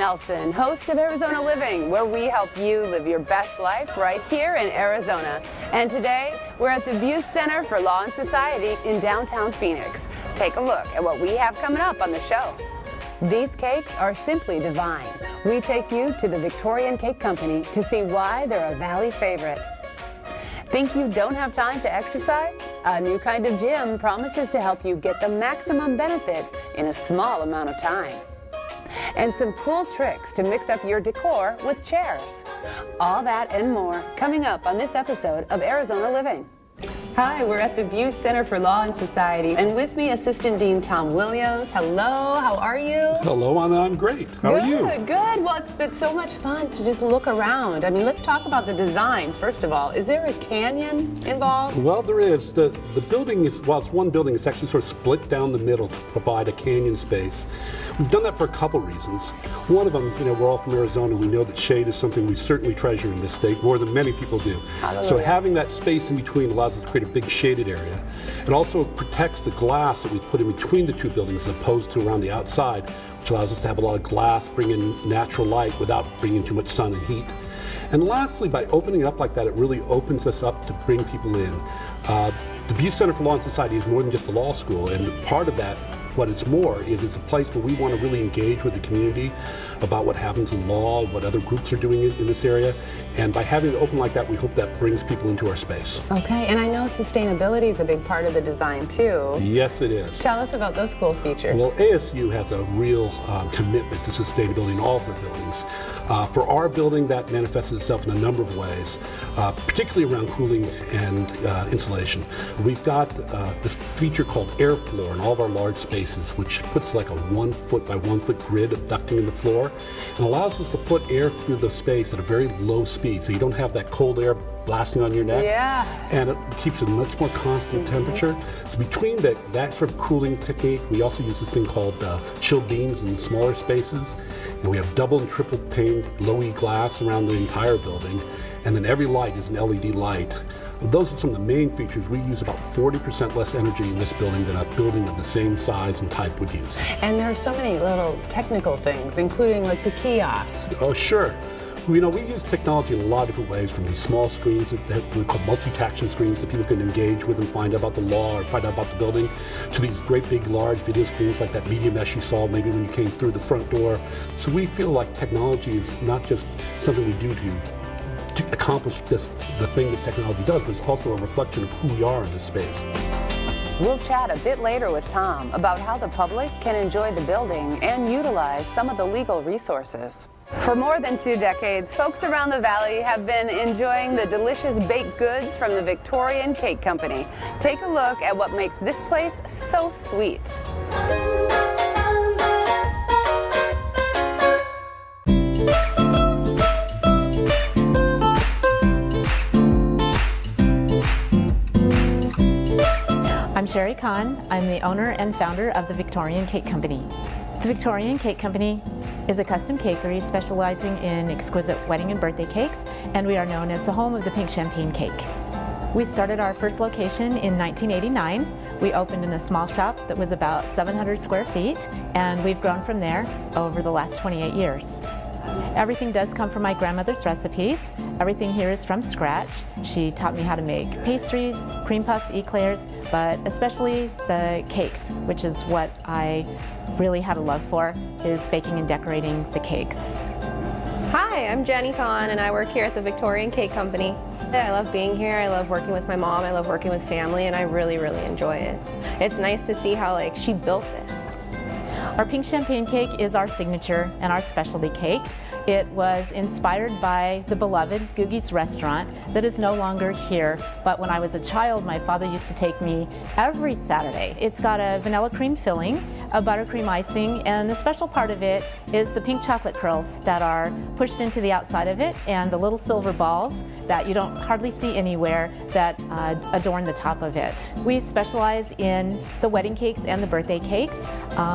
Nelson, host of Arizona Living, where we help you live your best life right here in Arizona. And today, we're at the Beus Center for Law and Society in downtown Phoenix. Take a look at what we have coming up on the show. These cakes are simply divine. We take you to the Victorian Cake Company to see why they're a Valley favorite. Think you don't have time to exercise? A new kind of gym promises to help you get the maximum benefit in a small amount of time. And some cool tricks to mix up your decor with chairs. All that and more coming up on this episode of Arizona Living. Hi, we're at the Beus Center for Law and Society, and with me, Assistant Dean Tom Williams. Hello, how are you? Hello, I'm great. How are you? Good. Well, it's been so much fun to just look around. I mean, let's talk about the design, first of all. Is there a canyon involved? Well, there is. The building is, while it's one building, it's actually sort of split down the middle to provide a canyon space. We've done that for a couple reasons. One of them, we're all from Arizona. We know that shade is something we certainly treasure in this state, more than many people do. Hallelujah. So having that space in between allows us to create a big shaded area. It also protects the glass that we put in between the two buildings as opposed to around the outside, which allows us to have a lot of glass, bring in natural light without bringing too much sun and heat. And lastly, by opening it up like that, it really opens us up to bring people in. The Beus Center for Law and Society is more than just a law school, and part of that, what it's more, is it's a place where we want to really engage with the community about what happens in law, what other groups are doing in this area. And by having it open like that, we hope that brings people into our space. Okay, and I know sustainability is a big part of the design too. Yes, it is. Tell us about those cool features. Well, ASU has a real commitment to sustainability in all of their buildings. For our building, that manifests itself in a number of ways, particularly around cooling and insulation. We've got this feature called airfloor in all of our large spaces, which puts like a 1 foot by 1 foot grid of ducting in the floor and allows us to put air through the space at a very low speed, so you don't have that cold air blasting on your neck. Yeah. And it keeps a much more constant temperature. So between that sort of cooling technique, we also use this thing called chill beams in smaller spaces. And we have double and triple paned low E glass around the entire building. And then every light is an LED light. Those are some of the main features. We use about 40% less energy in this building than a building of the same size and type would use. And there are so many little technical things, including like the kiosks. Oh, sure. We use technology in a lot of different ways, from these small screens that we call multi-taction screens that people can engage with and find out about the law or find out about the building, to these great big large video screens like that media mesh you saw maybe when you came through the front door. So we feel like technology is not just something we do to accomplish just the thing that technology does, but it's also a reflection of who we are in this space. We'll chat a bit later with Tom about how the public can enjoy the building and utilize some of the legal resources. For more than 2 decades, folks around the valley have been enjoying the delicious baked goods from the Victorian Cake Company. Take a look at what makes this place so sweet. I'm Sherry Kahn. I'm the owner and founder of the Victorian Cake Company. The Victorian Cake Company is a custom cakery specializing in exquisite wedding and birthday cakes, and we are known as the home of the pink champagne cake. We started our first location in 1989. We opened in a small shop that was about 700 square feet, and we've grown from there over the last 28 years. Everything does come from my grandmother's recipes. Everything here is from scratch. She taught me how to make pastries, cream puffs, eclairs, but especially the cakes, which is what I really had a love for, is baking and decorating the cakes. Hi, I'm Jenny Kahn and I work here at the Victorian Cake Company. I love being here, I love working with my mom, I love working with family, and I really enjoy it. It's nice to see how she built this. Our pink champagne cake is our signature and our specialty cake. It was inspired by the beloved Googie's restaurant that is no longer here, but when I was a child, my father used to take me every Saturday. It's got a vanilla cream filling, a buttercream icing, and the special part of it is the pink chocolate curls that are pushed into the outside of it, and the little silver balls that you don't hardly see anywhere that adorn the top of it. We specialize in the wedding cakes and the birthday cakes.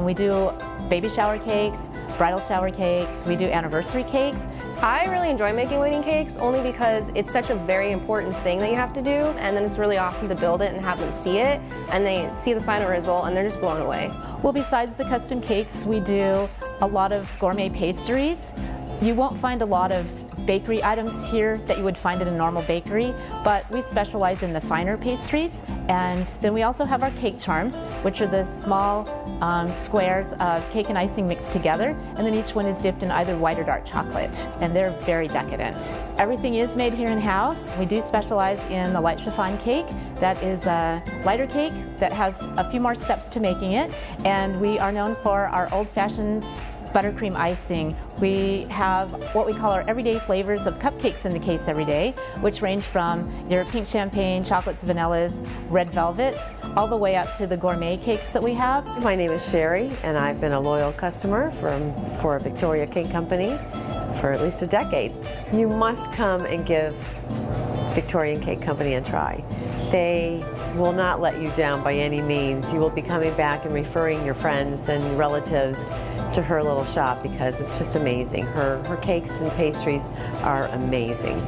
We do baby shower cakes, bridal shower cakes, we do anniversary cakes. I really enjoy making wedding cakes only because it's such a very important thing that you have to do, and then it's really awesome to build it and have them see it, and they see the final result and they're just blown away. Well, besides the custom cakes, we do a lot of gourmet pastries. You won't find a lot of bakery items here that you would find in a normal bakery, but we specialize in the finer pastries. And then we also have our cake charms, which are the small squares of cake and icing mixed together, and then each one is dipped in either white or dark chocolate, and they're very decadent. Everything is made here in-house. We do specialize in the light chiffon cake. That is a lighter cake that has a few more steps to making it, and we are known for our old-fashioned buttercream icing. We have what we call our everyday flavors of cupcakes in the case every day, which range from your pink champagne, chocolates, vanillas, red velvets, all the way up to the gourmet cakes that we have. My name is Sherry, and I've been a loyal customer for Victoria Cake Company for at least a decade. You must come and give Victorian Cake Company a try. They will not let you down by any means. You will be coming back and referring your friends and relatives to her little shop because it's just amazing. Her cakes and pastries are amazing.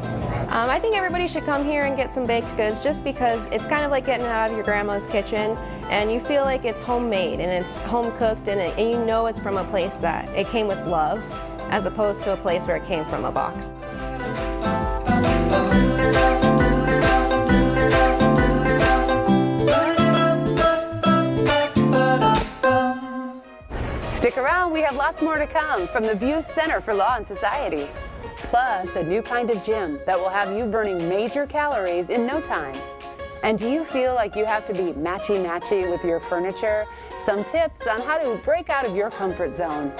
I think everybody should come here and get some baked goods just because it's kind of like getting out of your grandma's kitchen and you feel like it's homemade and it's home cooked and you know it's from a place that it came with love as opposed to a place where it came from a box. Stick around, we have lots more to come from the Beus Center for Law and Society. Plus, a new kind of gym that will have you burning major calories in no time. And do you feel like you have to be matchy-matchy with your furniture? Some tips on how to break out of your comfort zone.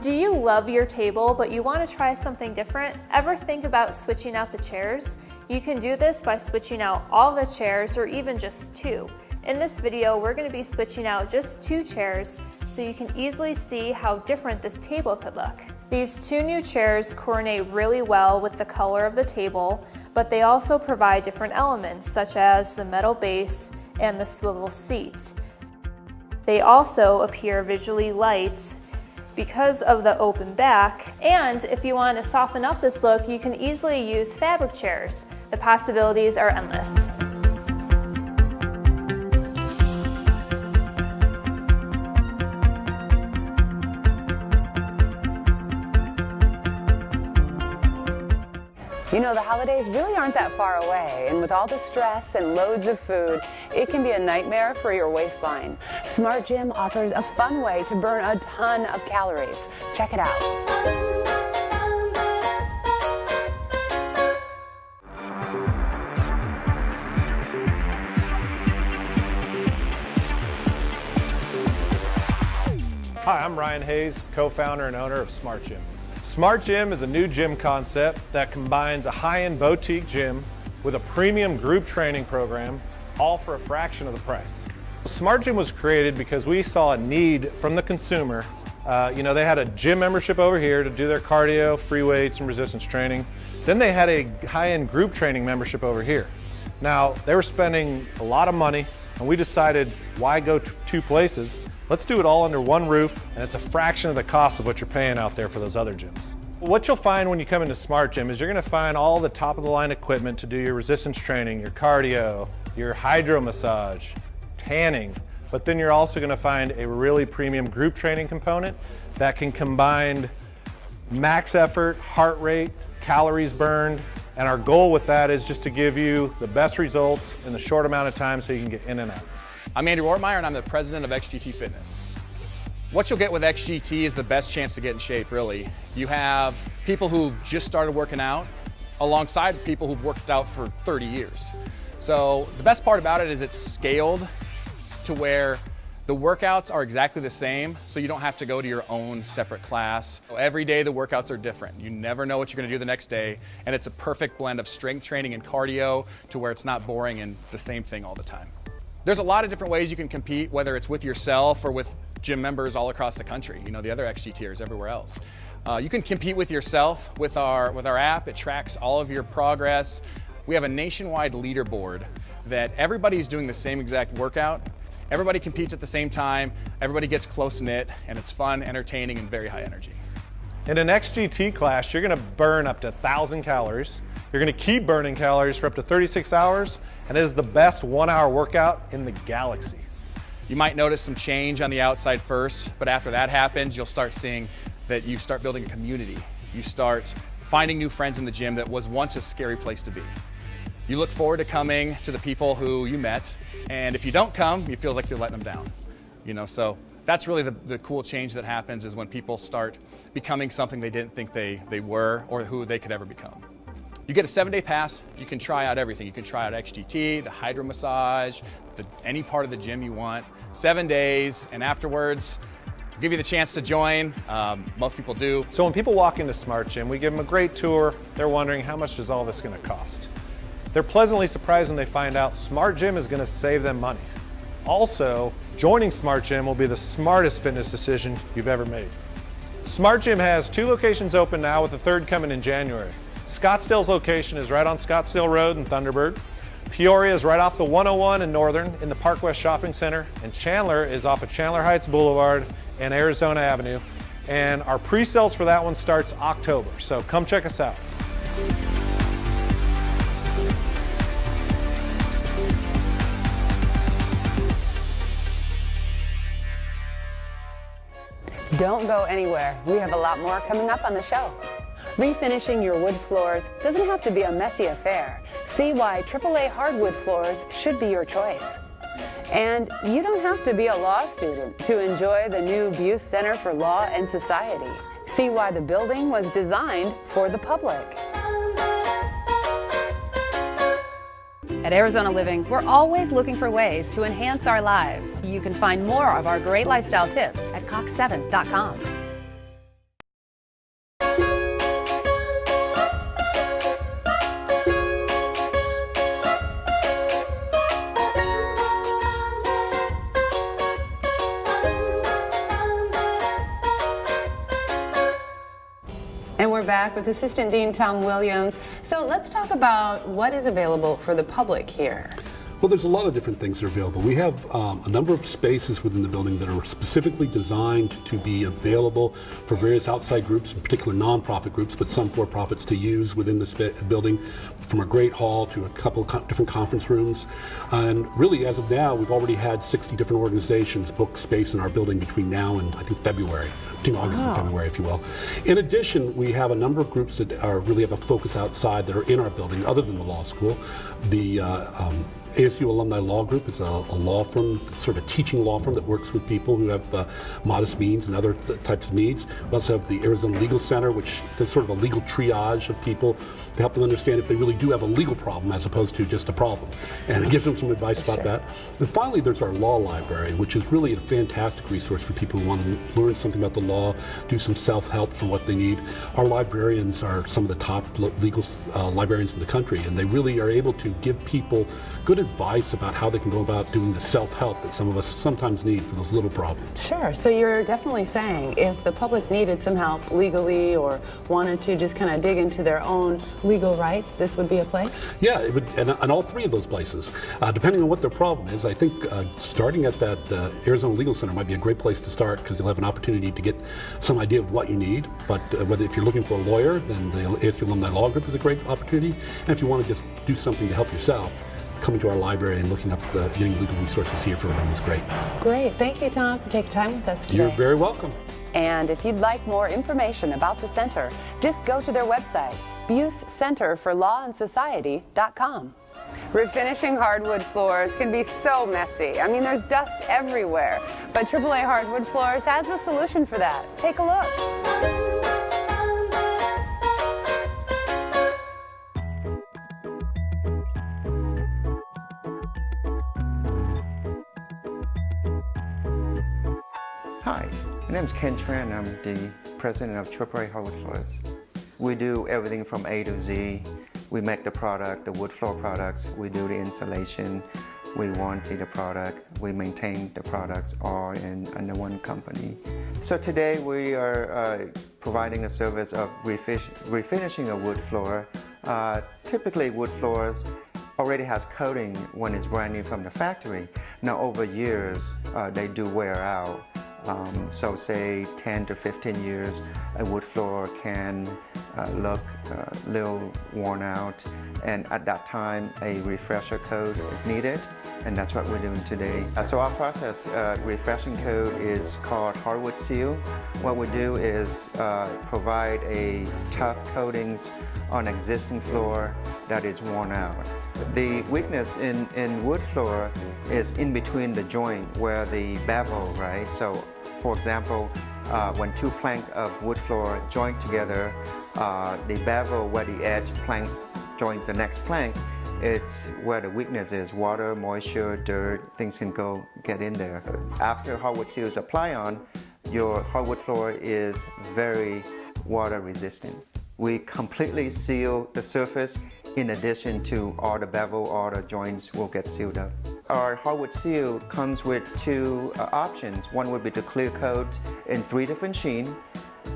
Do you love your table, but you want to try something different? Ever think about switching out the chairs? You can do this by switching out all the chairs or even just two. In this video, we're going to be switching out just 2 chairs so you can easily see how different this table could look. These 2 new chairs coordinate really well with the color of the table, but they also provide different elements such as the metal base and the swivel seat. They also appear visually light because of the open back, and if you want to soften up this look, you can easily use fabric chairs. The possibilities are endless. You know, the holidays really aren't that far away, and with all the stress and loads of food, it can be a nightmare for your waistline. Smart Gym offers a fun way to burn a ton of calories. Check it out. Hi, I'm Ryan Hayes, co-founder and owner of Smart Gym. Smart Gym is a new gym concept that combines a high-end boutique gym with a premium group training program, all for a fraction of the price. Smart Gym was created because we saw a need from the consumer. They had a gym membership over here to do their cardio, free weights, and resistance training. Then they had a high-end group training membership over here. Now, they were spending a lot of money, and we decided, why go 2 places? Let's do it all under one roof, and it's a fraction of the cost of what you're paying out there for those other gyms. What you'll find when you come into Smart Gym is you're gonna find all the top of the line equipment to do your resistance training, your cardio, your hydro massage, tanning, but then you're also gonna find a really premium group training component that can combine max effort, heart rate, calories burned, and our goal with that is just to give you the best results in the short amount of time so you can get in and out. I'm Andy Ortmeyer and I'm the president of XGT Fitness. What you'll get with XGT is the best chance to get in shape, really. You have people who've just started working out alongside people who've worked out for 30 years. So the best part about it is it's scaled to where the workouts are exactly the same, so you don't have to go to your own separate class. Every day the workouts are different. You never know what you're gonna do the next day, and it's a perfect blend of strength training and cardio to where it's not boring and the same thing all the time. There's a lot of different ways you can compete, whether it's with yourself or with gym members all across the country, the other XGTers everywhere else. You can compete with yourself with our app. It tracks all of your progress. We have a nationwide leaderboard that everybody's doing the same exact workout. Everybody competes at the same time, everybody gets close-knit, and it's fun, entertaining, and very high energy. In an XGT class, you're gonna burn up to 1,000 calories. You're gonna keep burning calories for up to 36 hours, and it is the best 1-hour workout in the galaxy. You might notice some change on the outside first, but after that happens, you'll start seeing that you start building a community. You start finding new friends in the gym that was once a scary place to be. You look forward to coming to the people who you met, and if you don't come, you feel like you're letting them down. You know, so that's really the cool change that happens, is when people start becoming something they didn't think they were or who they could ever become. You get a 7-day pass. You can try out everything. You can try out XGT, the hydro massage, any part of the gym you want. 7 days, and afterwards, we'll give you the chance to join. Most people do. So when people walk into Smart Gym, we give them a great tour. They're wondering, how much is all this gonna cost? They're pleasantly surprised when they find out Smart Gym is gonna save them money. Also, joining Smart Gym will be the smartest fitness decision you've ever made. Smart Gym has 2 locations open now, with the 3rd coming in January. Scottsdale's location is right on Scottsdale Road in Thunderbird. Peoria is right off the 101 in Northern in the Park West Shopping Center. And Chandler is off of Chandler Heights Boulevard and Arizona Avenue. And our pre-sales for that one starts October, so come check us out. Don't go anywhere. We have a lot more coming up on the show. Refinishing your wood floors doesn't have to be a messy affair. See why AAA Hardwood Floors should be your choice. And you don't have to be a law student to enjoy the new Beus Center for Law and Society. See why the building was designed for the public. At Arizona Living, we're always looking for ways to enhance our lives. You can find more of our great lifestyle tips at cox7.com. And we're back with Assistant Dean Tom Williams. So let's talk about what is available for the public here. Well, there's a lot of different things that are available. We have a number of spaces within the building that are specifically designed to be available for various outside groups, in particular nonprofit groups, but some for-profits to use within the building, from a great hall to a couple of different conference rooms. And really, as of now, we've already had 60 different organizations book space in our building between now and, I think, February, between August and February, if you will. In addition, we have a number of groups that really have a focus outside that are in our building, other than the law school. The ASU Alumni Law Group is a law firm, sort of a teaching law firm that works with people who have modest means and other types of needs. We also have the Arizona Legal Center, which does sort of a legal triage of people to help them understand if they really do have a legal problem as opposed to just a problem, and it gives them some advice about that. And finally, there's our law library, which is really a fantastic resource for people who want to learn something about the law, do some self-help for what they need. Our librarians are some of the top legal librarians in the country, and they really are able to give people good advice about how they can go about doing the self-help that some of us sometimes need for those little problems. Sure, so you're definitely saying if the public needed some help legally or wanted to just kind of dig into their own legal rights, this would be a place? Yeah, it would, and all 3 of those places, depending on what their problem is. I think starting at that Arizona Legal Center might be a great place to start, because you'll have an opportunity to get some idea of what you need. But whether if you're looking for a lawyer, then the ASU Alumni Law Group is a great opportunity. And if you want to just do something to help yourself, coming to our library and looking up getting legal resources here for them is great. Great. Thank you, Tom, for taking time with us today. You're very welcome. And if you'd like more information about the center, just go to their website, BeusCenterForLawAndSociety.com. Refinishing hardwood floors can be so messy. I mean, there's dust everywhere. But AAA Hardwood Floors has a solution for that. Take a look. Hi, my name is Ken Tran. I'm the president of AAA Hardwood Floors. We do everything from A to Z. We make the product, the wood floor products. We do the installation. We warranty the product. We maintain the products all under one company. So today we are providing a service of refinishing a wood floor. Typically wood floors already has coating when it's brand new from the factory. Now over years, they do wear out. So say 10 to 15 years, a wood floor can look a little worn out, and at that time a refresher coat is needed, and that's what we're doing today. So our process, refreshing coat, is called Hardwood Seal. What we do is provide a tough coatings on existing floor that is worn out. The weakness in wood floor is in between the joint where the bevel, right? So for example, when two planks of wood floor join together, the bevel where the edge plank join the next plank, it's where the weakness is. Water, moisture, dirt, things can get in there. After hardwood seal is applied on, your hardwood floor is very water resistant. We completely seal the surface in addition to all the bevel, all the joints will get sealed up. Our hardwood seal comes with two options. One would be to clear coat in 3 different sheens: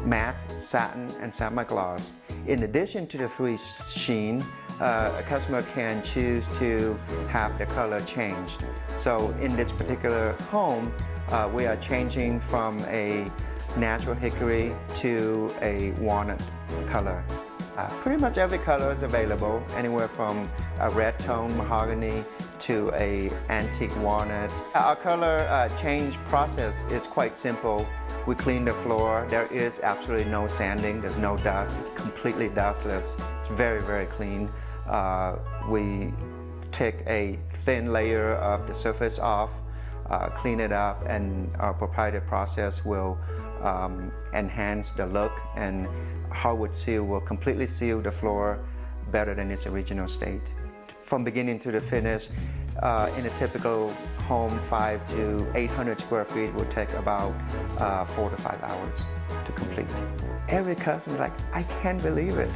matte, satin, and semi-gloss. In addition to the 3 sheens, a customer can choose to have the color changed. So in this particular home, we are changing from a natural hickory to a walnut color. Pretty much every color is available, anywhere from a red tone mahogany to a antique walnut. Our color change process is quite simple. We clean the floor. There is absolutely no sanding. There's no dust. It's completely dustless. It's very, very clean. We take a thin layer of the surface off, clean it up, and our proprietary process will enhance the look, and hardwood seal will completely seal the floor better than its original state. From beginning to the finish, in a typical home, 500 to 800 square feet will take about 4 to 5 hours to complete. Every customer is like, I can't believe it.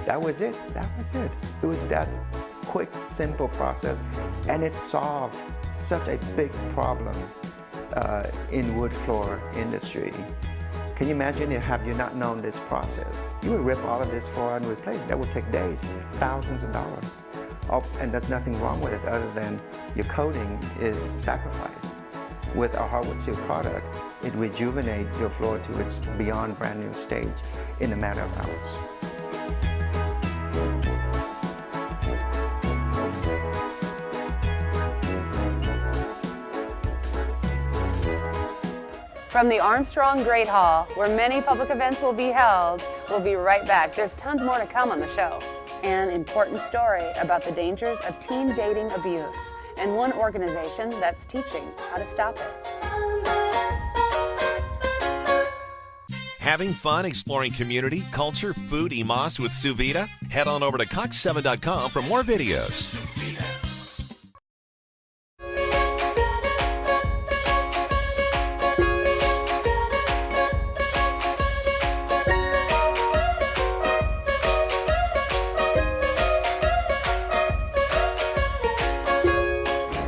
That was it, that was it. It was that quick, simple process, and it solved such a big problem in wood floor industry. Can you imagine had you not known this process? You would rip all of this floor and replace. That would take days, thousands of dollars. Oh, and there's nothing wrong with it other than your coating is sacrificed. With our hardwood seal product, it rejuvenates your floor to its beyond brand new stage in a matter of hours. From the Armstrong Great Hall, where many public events will be held, we'll be right back. There's tons more to come on the show. An important story about the dangers of teen dating abuse, and one organization that's teaching how to stop it. Having fun exploring community, culture, food, Imas with Sous Vide? Head on over to Cox7.com for more videos.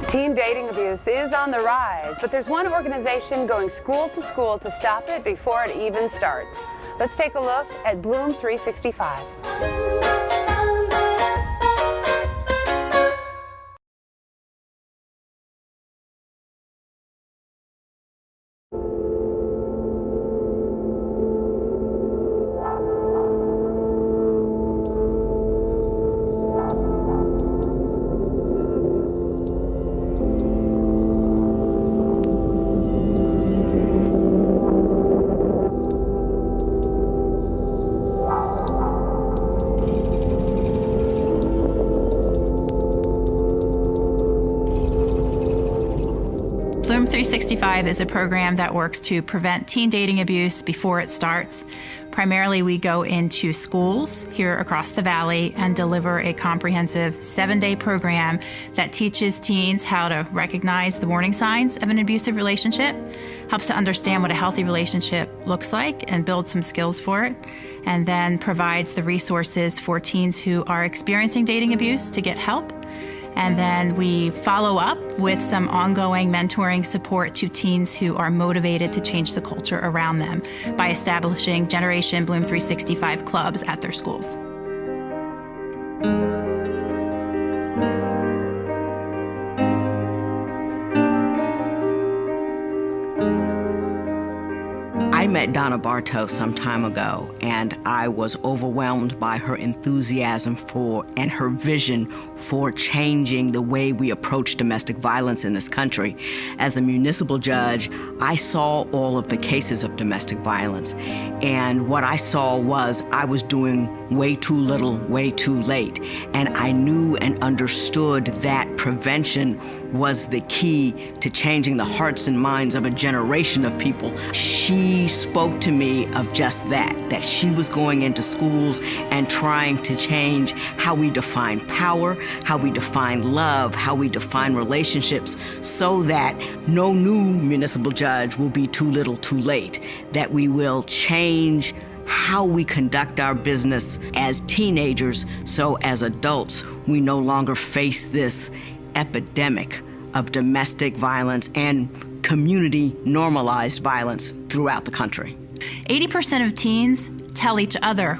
Teen dating abuse is on the rise, but there's one organization going school to stop it before it even starts. Let's take a look at Bloom 365. Bloom 365 is a program that works to prevent teen dating abuse before it starts. Primarily, we go into schools here across the valley and deliver a comprehensive 7-day program that teaches teens how to recognize the warning signs of an abusive relationship, helps to understand what a healthy relationship looks like and build some skills for it, and then provides the resources for teens who are experiencing dating abuse to get help. And then we follow up with some ongoing mentoring support to teens who are motivated to change the culture around them by establishing Generation Bloom 365 clubs at their schools. met Donna Bartow some time ago, and I was overwhelmed by her enthusiasm for and her vision for changing the way we approach domestic violence in this country. As a municipal judge, I saw all of the cases of domestic violence, and what I saw was I was doing way too little, way too late, and I knew and understood that prevention was the key to changing the hearts and minds of a generation of people. She spoke to me of just that she was going into schools and trying to change how we define power, how we define love, how we define relationships, so that no new municipal judge will be too little, too late, that we will change how we conduct our business as teenagers, so as adults we no longer face this epidemic of domestic violence and community normalized violence throughout the country. 80% of teens tell each other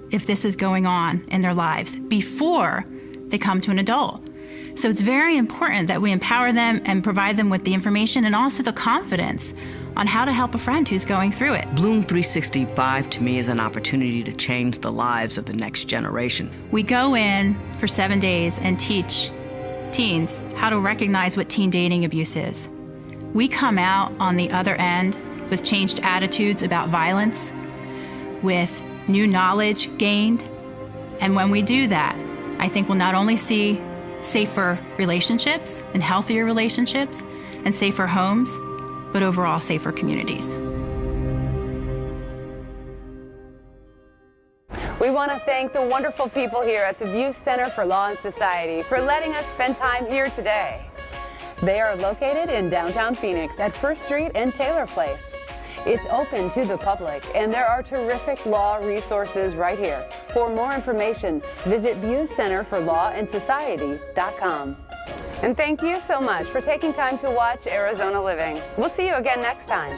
if this is going on in their lives before they come to an adult. So it's very important that we empower them and provide them with the information and also the confidence on how to help a friend who's going through it. Bloom 365 to me is an opportunity to change the lives of the next generation. We go in for 7 days and teach teens how to recognize what teen dating abuse is. We come out on the other end with changed attitudes about violence, with new knowledge gained, and when we do that, I think we'll not only see safer relationships and healthier relationships and safer homes, but overall safer communities. We want to thank the wonderful people here at the Beus Center for Law and Society for letting us spend time here today. They are located in downtown Phoenix at 1st Street and Taylor Place. It's open to the public, and there are terrific law resources right here. For more information, visit BeusCenterForLawAndSociety.com. And thank you so much for taking time to watch Arizona Living. We'll see you again next time.